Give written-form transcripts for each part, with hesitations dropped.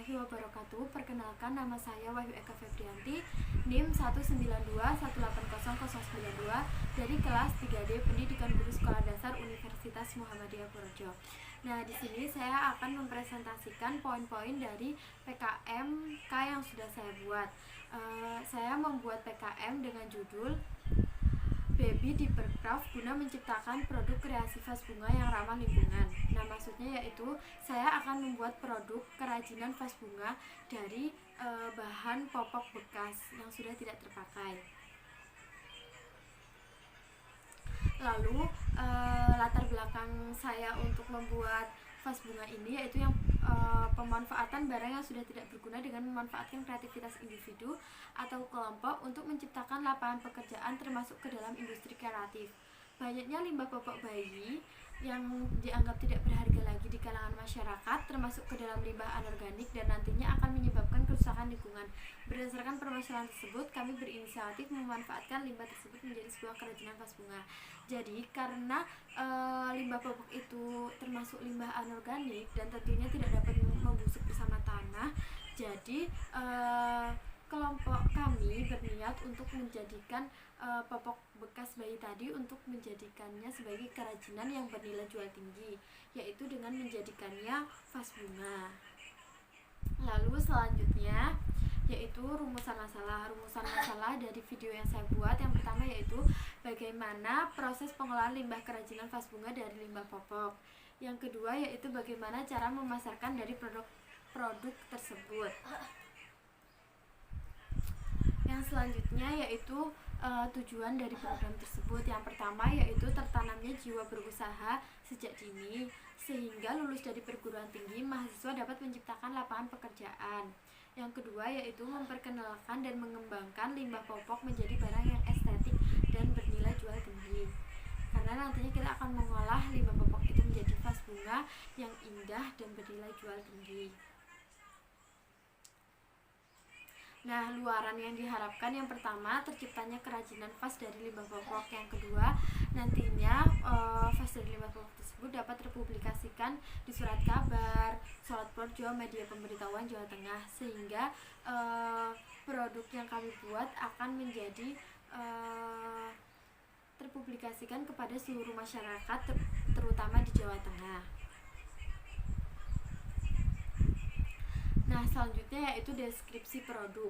warahmatullahi wabarakatuh. Perkenalkan, nama saya Wahyu Eka Febrianti, NIM 192180092 dari kelas 3D Pendidikan Guru Sekolah Dasar Universitas Muhammadiyah Purworejo. Nah, di sini saya akan mempresentasikan poin-poin dari PKM-K yang sudah saya buat. Saya membuat PKM dengan judul Baby di Bercraft guna menciptakan produk kreasi vas bunga yang ramah lingkungan. Nah, maksudnya yaitu saya akan membuat produk kerajinan vas bunga dari bahan popok bekas yang sudah tidak terpakai. Lalu latar belakang saya untuk membuat vas bunga ini yaitu yang pemanfaatan barang yang sudah tidak berguna dengan memanfaatkan kreativitas individu atau kelompok untuk menciptakan lapangan pekerjaan termasuk ke dalam industri kreatif. Banyaknya limbah popok bayi yang dianggap tidak berharga lagi di kalangan masyarakat termasuk ke dalam limbah anorganik dan nantinya akan menyebabkan kerusakan lingkungan. Berdasarkan permasalahan tersebut, kami berinisiatif memanfaatkan limbah tersebut menjadi sebuah kerajinan vas bunga. Jadi karena limbah popok itu termasuk limbah anorganik dan tentunya tidak dapat membusuk bersama tanah, jadi kelompok kami berniat untuk menjadikan popok bekas bayi tadi untuk menjadikannya sebagai kerajinan yang bernilai jual tinggi, yaitu dengan menjadikannya vas bunga. Lalu selanjutnya yaitu rumusan masalah dari video yang saya buat. Yang pertama yaitu bagaimana proses pengolahan limbah kerajinan vas bunga dari limbah popok. Yang kedua yaitu bagaimana cara memasarkan dari produk tersebut. Yang selanjutnya yaitu tujuan dari program tersebut. Yang pertama yaitu tertanamnya jiwa berusaha sejak dini sehingga lulus dari perguruan tinggi mahasiswa dapat menciptakan lapangan pekerjaan. Yang kedua yaitu memperkenalkan dan mengembangkan limbah popok menjadi barang yang estetik dan bernilai jual tinggi. Karena nantinya kita akan mengolah limbah popok itu menjadi vas bunga yang indah dan bernilai jual tinggi. Nah, luaran yang diharapkan yang pertama terciptanya kerajinan vas dari limbah popok. Yang kedua, nantinya vas dari limbah popok tersebut dapat terpublikasikan di surat kabar, surat Purworejo, media pemberitahuan Jawa Tengah, sehingga produk yang kami buat akan menjadi terpublikasikan kepada seluruh masyarakat terutama di Jawa Tengah. Nah, selanjutnya yaitu deskripsi produk.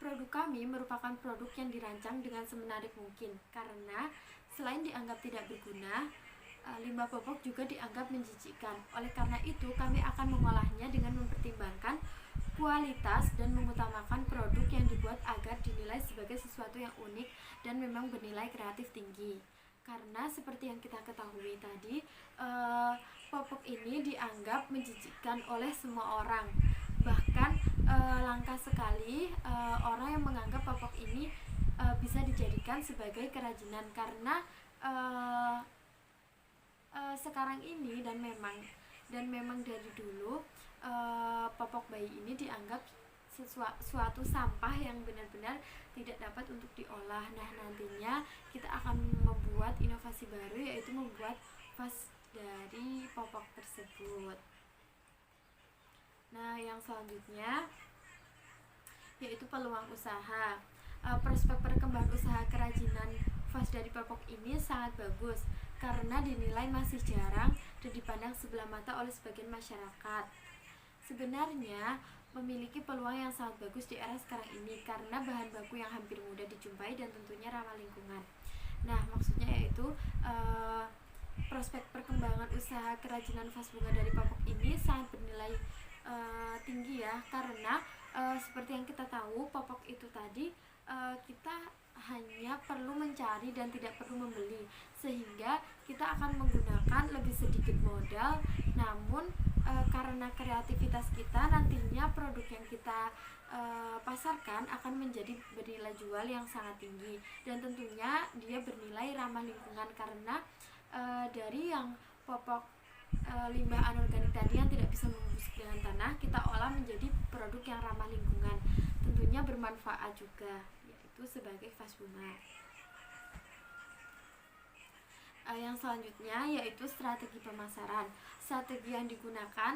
Produk kami merupakan produk yang dirancang dengan semenarik mungkin karena selain dianggap tidak berguna, limbah popok juga dianggap menjijikkan. Oleh karena itu, kami akan mengolahnya dengan mempertimbangkan kualitas dan mengutamakan produk yang dibuat agar dinilai sebagai sesuatu yang unik dan memang bernilai kreatif tinggi. Karena seperti yang kita ketahui tadi, popok ini dianggap menjijikkan oleh semua orang. Bahkan langka sekali orang yang menganggap popok ini bisa dijadikan sebagai kerajinan karena sekarang ini dan memang dari dulu popok bayi ini dianggap suatu sampah yang benar-benar tidak dapat untuk diolah. Nah, nantinya kita akan membuat inovasi baru yaitu membuat vas dari popok tersebut. Nah, yang selanjutnya yaitu peluang usaha. Prospek perkembangan usaha kerajinan vas dari popok ini sangat bagus karena dinilai masih jarang dan dipandang sebelah mata oleh sebagian masyarakat. Sebenarnya memiliki peluang yang sangat bagus di era sekarang ini karena bahan baku yang hampir mudah dijumpai dan tentunya ramah lingkungan. Nah, maksudnya yaitu prospek perkembangan usaha kerajinan vas bunga dari popok ini sangat bernilai tinggi ya, karena seperti yang kita tahu popok itu tadi kita hanya perlu mencari dan tidak perlu membeli, sehingga kita akan menggunakan lebih sedikit modal, namun karena kreativitas kita nantinya produk yang kita pasarkan akan menjadi bernilai jual yang sangat tinggi dan tentunya dia bernilai ramah lingkungan karena dari yang popok limbah anorganik tadi yang tidak bisa membusuk dengan tanah kita olah menjadi produk yang ramah lingkungan, tentunya bermanfaat juga, yaitu sebagai vas bunga. Yang selanjutnya yaitu strategi pemasaran. Strategi yang digunakan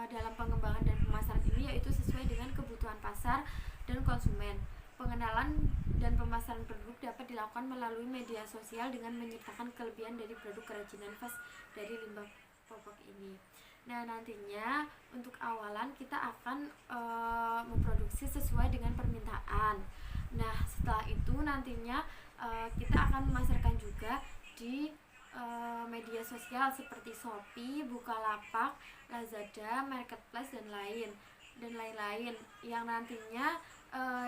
dalam pengembangan dan pemasaran ini ini yaitu sesuai dengan kebutuhan pasar dan konsumen. Pengenalan dan pemasaran produk dapat dilakukan melalui media sosial dengan menyertakan kelebihan dari produk kerajinan vas dari limbah popok ini. Nah, nantinya untuk awalan kita akan memproduksi sesuai dengan permintaan. Nah, setelah itu nantinya kita akan memasarkan juga di media sosial seperti Shopee, Bukalapak, Lazada, Marketplace dan lain-lain yang nantinya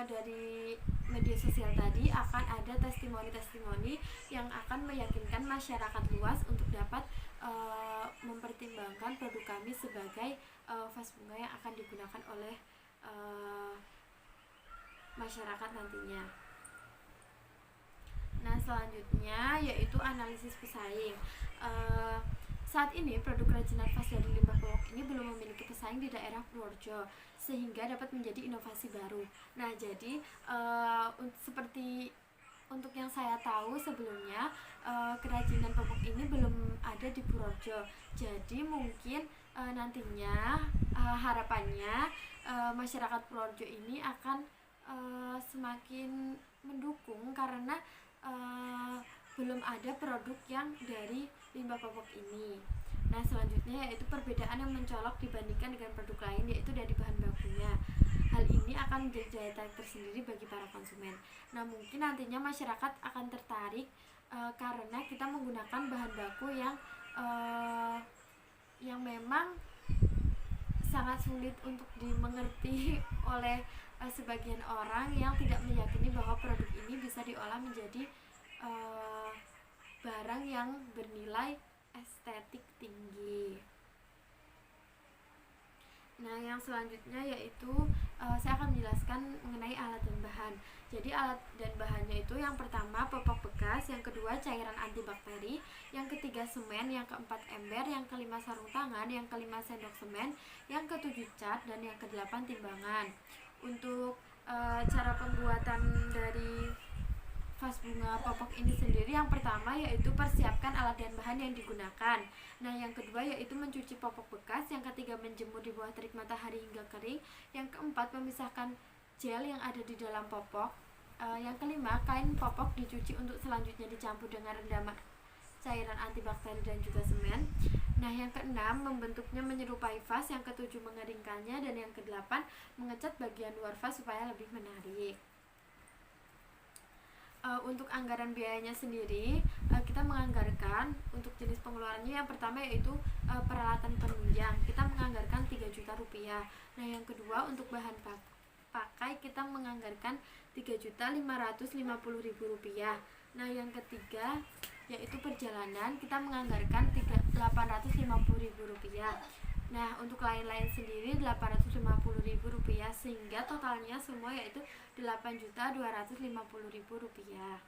dari media sosial tadi akan ada testimoni-testimoni yang akan meyakinkan masyarakat luas untuk dapat mempertimbangkan produk kami sebagai vas bunga yang akan digunakan oleh masyarakat nantinya. Nah, selanjutnya yaitu analisis pesaing. Saat ini produk kerajinan vas dari limbah popok ini belum memiliki pesaing di daerah Purworejo, sehingga dapat menjadi inovasi baru. Nah, jadi seperti untuk yang saya tahu sebelumnya, kerajinan popok ini belum ada di Purworejo. Jadi mungkin nantinya harapannya masyarakat Purworejo ini akan semakin mendukung karena belum ada produk yang dari limbah popok ini. Nah, selanjutnya yaitu perbedaan yang mencolok dibandingkan dengan produk lain, yaitu dari bahan bakunya. Hal ini akan menjadi daya tarik tersendiri bagi para konsumen. Nah, mungkin nantinya masyarakat akan tertarik karena kita menggunakan bahan baku yang memang sangat sulit untuk dimengerti oleh sebagian orang yang tidak meyakini bahwa produk ini bisa diolah menjadi barang yang bernilai estetik tinggi. Nah, yang selanjutnya yaitu saya akan menjelaskan mengenai alat dan bahan. Jadi alat dan bahannya itu yang pertama popok bekas, yang kedua cairan antibakteri, yang ketiga semen, yang keempat ember, yang kelima sarung tangan, yang kelima sendok semen, yang ketujuh cat, dan yang kedelapan timbangan. Untuk cara pembuatan dari vas bunga popok ini sendiri, yang pertama yaitu persiapkan alat dan bahan yang digunakan. Nah, yang kedua yaitu mencuci popok bekas, yang ketiga menjemur di bawah terik matahari hingga kering, yang keempat memisahkan gel yang ada di dalam popok, yang kelima kain popok dicuci untuk selanjutnya dicampur dengan rendaman cairan antibakteri dan juga semen. Nah, yang keenam membentuknya menyerupai vas, yang ketujuh mengeringkannya, dan yang kedelapan mengecat bagian luar vas supaya lebih menarik. Untuk anggaran biayanya sendiri, kita menganggarkan untuk jenis pengeluarannya yang pertama yaitu peralatan penunjang, kita menganggarkan 3 juta rupiah. Nah, yang kedua untuk bahan pakai kita menganggarkan 3.550.000 rupiah. Nah, yang ketiga yaitu perjalanan, kita menganggarkan 850.000 rupiah. Nah, untuk lain-lain sendiri 850.000 rupiah, sehingga totalnya semua yaitu 8.250.000 rupiah.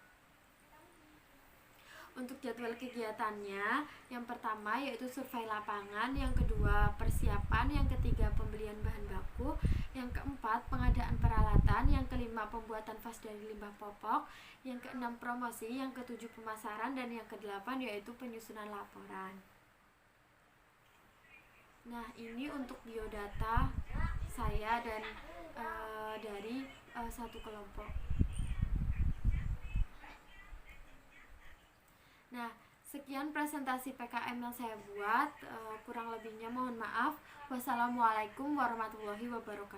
Untuk jadwal kegiatannya, yang pertama yaitu survei lapangan, yang kedua persiapan, yang ketiga pembelian bahan baku, yang keempat pengadaan peralatan, yang kelima pembuatan vas dari limbah popok, yang keenam promosi, yang ketujuh pemasaran, dan yang kedelapan yaitu penyusunan laporan. Nah, ini untuk biodata saya dan dari satu kelompok. Nah, sekian presentasi PKM yang saya buat. Kurang lebihnya mohon maaf. Wassalamualaikum warahmatullahi wabarakatuh.